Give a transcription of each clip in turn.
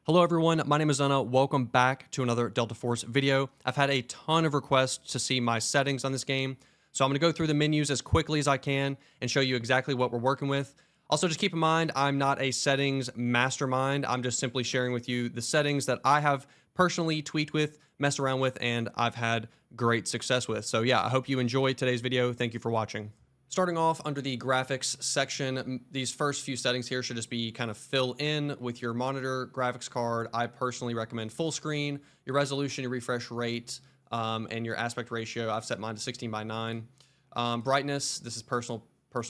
Hello everyone, my name is Anna. Welcome back to another Delta Force video. I've had a ton of requests to see my settings on this game, so I'm going to go through the menus as quickly as I can and show you exactly what we're working with. Also, just keep in mind, I'm not a settings mastermind. I'm just simply sharing with you the settings that I have personally tweaked with, messed around with, and I've had great success with. So yeah, I hope you enjoyed today's video. Thank you for watching. Starting off under the graphics section, these first few settings here should just be kind of fill in with your monitor, graphics card. I personally recommend full screen, your resolution, your refresh rate, and your aspect ratio. I've set mine to 16:9. Brightness, this is personal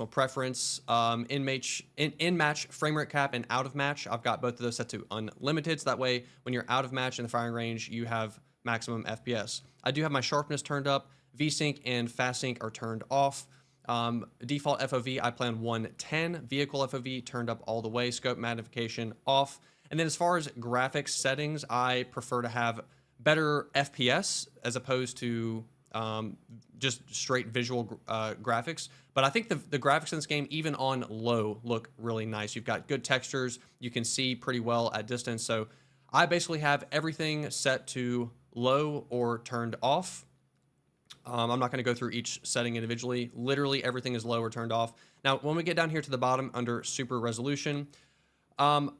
preference. In-match frame rate cap and out of match, I've got both of those set to unlimited, so that way when you're out of match in the firing range, you have maximum FPS. I do have my sharpness turned up. VSync and fast sync are turned off. Default FOV, I plan 110. Vehicle FOV turned up all the way. Scope magnification off. And then as far as graphics settings, I prefer to have better FPS as opposed to just straight visual graphics. But I think the graphics in this game, even on low, look really nice. You've got good textures. You can see pretty well at distance. So I basically have everything set to low or turned off. I'm not going to go through each setting individually. Literally everything is low or turned off. Now, when we get down here to the bottom under super resolution,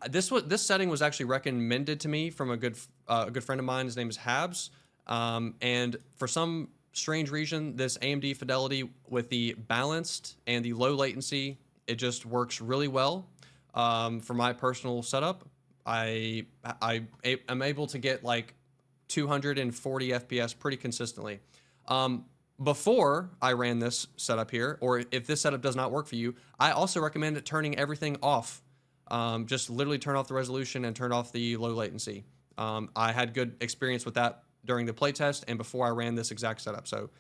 this setting was actually recommended to me from a good friend of mine. His name is Habs, and for some strange reason, this AMD fidelity with the balanced and the low latency, it just works really well. For my personal setup, I'm able to get like 240 FPS pretty consistently. Before I ran this setup here, or if this setup does not work for you, I also recommend turning everything off. Just literally turn off the resolution and turn off the low latency. I had good experience with that during the playtest and before I ran this exact setup. So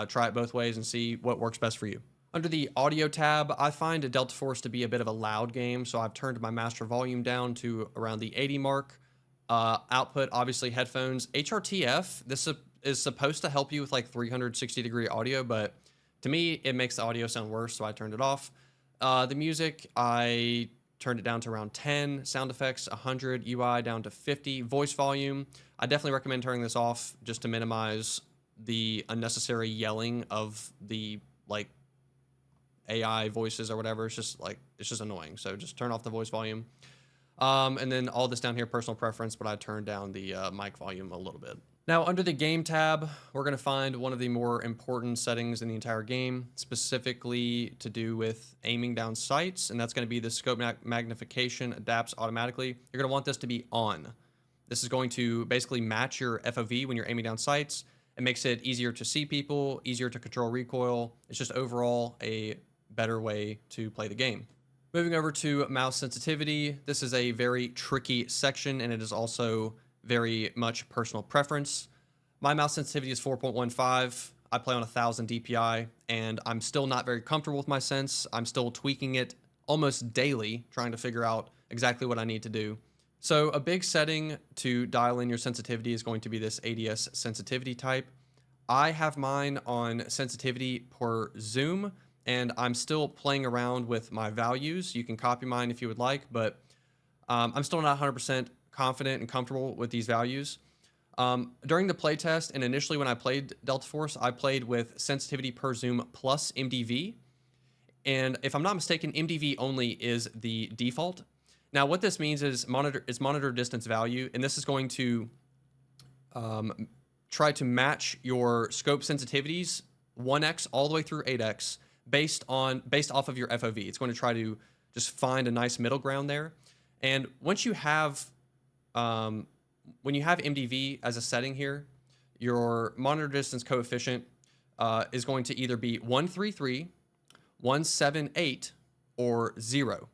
try it both ways and see what works best for you. Under the audio tab, I find Delta Force to be a bit of a loud game, so I've turned my master volume down to around the 80 mark. Output, obviously headphones. HRTF, this is supposed to help you with like 360-degree audio, but to me, it makes the audio sound worse, so I turned it off. The music, I turned it down to around 10. Sound effects, 100. UI down to 50. Voice volume, I definitely recommend turning this off just to minimize the unnecessary yelling of the like AI voices or whatever. It's just annoying, so just turn off the voice volume. And then all this down here, personal preference, but I turned down the mic volume a little bit. Now, under the game tab, we're going to find one of the more important settings in the entire game, specifically to do with aiming down sights, and that's going to be the scope magnification adapts automatically. You're going to want this to be on. This is going to basically match your FOV when you're aiming down sights. It makes it easier to see people, easier to control recoil. It's just overall a better way to play the game. Moving over to mouse sensitivity, this is a very tricky section, and it is also very much personal preference. My mouse sensitivity is 4.15. I play on 1000 DPI, and I'm still not very comfortable with my sense. I'm still tweaking it almost daily, trying to figure out exactly what I need to do. So a big setting to dial in your sensitivity is going to be this ADS sensitivity type. I have mine on sensitivity per zoom, and I'm still playing around with my values. You can copy mine if you would like, but I'm still not 100% confident and comfortable with these values. During the playtest and initially when I played Delta Force, I played with sensitivity per zoom plus MDV. And if I'm not mistaken, MDV only is the default. Now what this means is monitor distance value, and this is going to try to match your scope sensitivities 1x all the way through 8x based off of your FOV. It's going to try to just find a nice middle ground there. And once you have when you have MDV as a setting here, your monitor distance coefficient is going to either be 133, 178, or 0.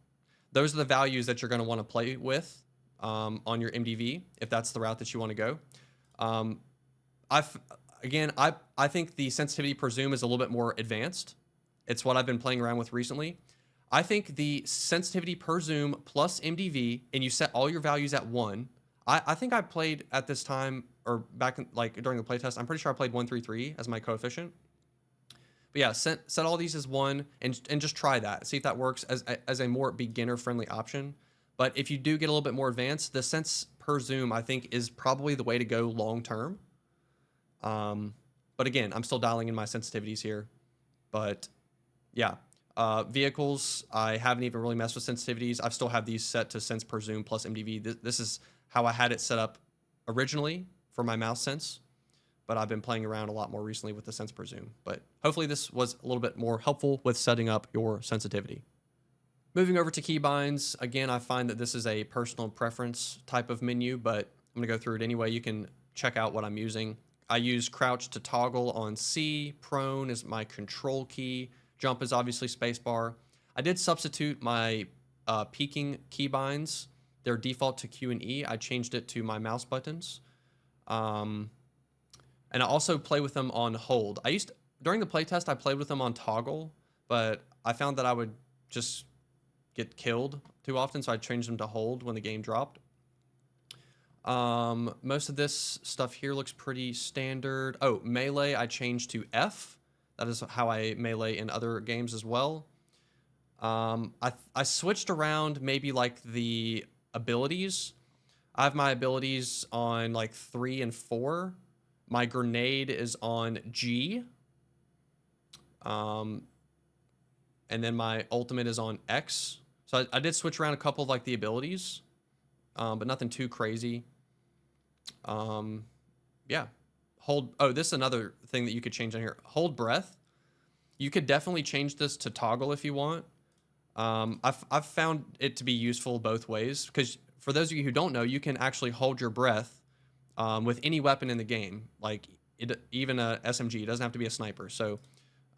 Those are the values that you're going to want to play with on your MDV if that's the route that you want to go. I think the sensitivity per zoom is a little bit more advanced. It's what I've been playing around with recently. I think the sensitivity per zoom plus MDV, and you set all your values at 1. I think I played at this time, or back in, like during the playtest, I'm pretty sure I played 133 as my coefficient. But yeah, set all these as 1 and just try that. See if that works as a more beginner-friendly option. But if you do get a little bit more advanced, the sense per zoom, I think, is probably the way to go long term. But again, I'm still dialing in my sensitivities here. But yeah, vehicles, I haven't even really messed with sensitivities. I still have these set to sense per zoom plus MDV. This is how I had it set up originally for my mouse sense, but I've been playing around a lot more recently with the sense per zoom. But hopefully this was a little bit more helpful with setting up your sensitivity. Moving over to keybinds, again, I find that this is a personal preference type of menu, but I'm gonna go through it anyway. You can check out what I'm using. I use crouch to toggle on C, prone is my control key, jump is obviously spacebar. I did substitute my peaking keybinds, their default to Q and E. I changed it to my mouse buttons. And I also play with them on hold. During the playtest, I played with them on toggle, but I found that I would just get killed too often, so I changed them to hold when the game dropped. Most of this stuff here looks pretty standard. Oh, melee, I changed to F. That is how I melee in other games as well. I switched around maybe like the abilities. I have my abilities on like 3 and 4. My grenade is on G. And then my ultimate is on X. So I did switch around a couple of like the abilities, but nothing too crazy. Yeah. Oh, this is another thing that you could change on here. Hold breath. You could definitely change this to toggle if you want. I've found it to be useful both ways, because for those of you who don't know, you can actually hold your breath with any weapon in the game, like even a SMG. It doesn't have to be a sniper. So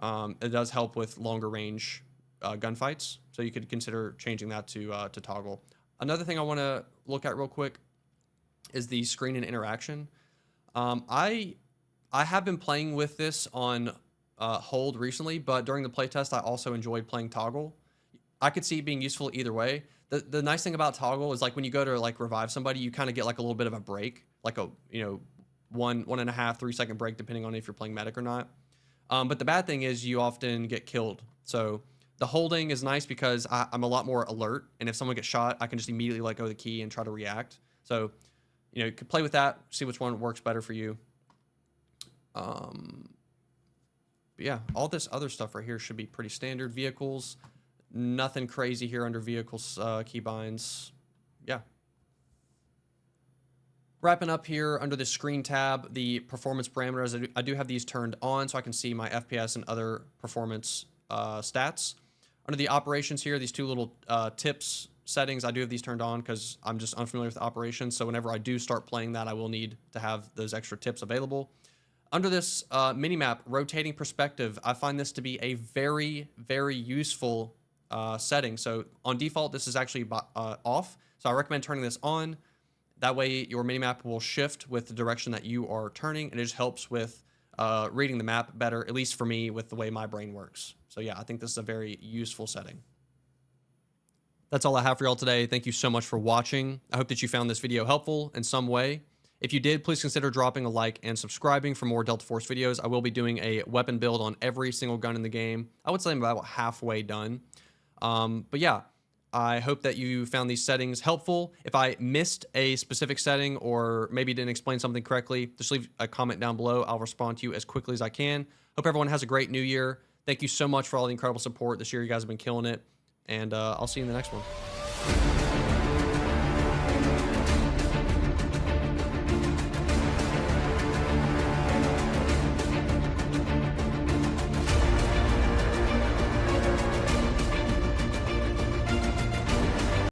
it does help with longer range gunfights. So you could consider changing that to toggle. Another thing I want to look at real quick is the screen and interaction. I have been playing with this on hold recently, but during the playtest, I also enjoyed playing toggle. I could see it being useful either way. The nice thing about toggle is like when you go to like revive somebody, you kind of get like a little bit of a break, like a 1.5, 3 second break, depending on if you're playing medic or not. But the bad thing is you often get killed. So the holding is nice because I'm a lot more alert, and if someone gets shot, I can just immediately let go of the key and try to react. So you could play with that, see which one works better for you. But yeah, all this other stuff right here should be pretty standard. Vehicles, nothing crazy here under vehicles keybinds. Yeah. Wrapping up here under the screen tab, the performance parameters, I do have these turned on so I can see my FPS and other performance stats. Under the operations here, these two little tips settings, I do have these turned on because I'm just unfamiliar with operations. So whenever I do start playing that, I will need to have those extra tips available. Under this minimap, rotating perspective, I find this to be a very, very useful setting. So on default, this is actually off. So I recommend turning this on. That way your minimap will shift with the direction that you are turning, and it just helps with reading the map better, at least for me, with the way my brain works. So yeah, I think this is a very useful setting. That's all I have for y'all today. Thank you so much for watching. I hope that you found this video helpful in some way. If you did, please consider dropping a like and subscribing for more Delta Force videos. I will be doing a weapon build on every single gun in the game. I would say I'm about halfway done. But yeah, I hope that you found these settings helpful. If I missed a specific setting or maybe didn't explain something correctly, just leave a comment down below. I'll respond to you as quickly as I can. Hope everyone has a great new year. Thank you so much for all the incredible support this year. You guys have been killing it. And I'll see you in the next one.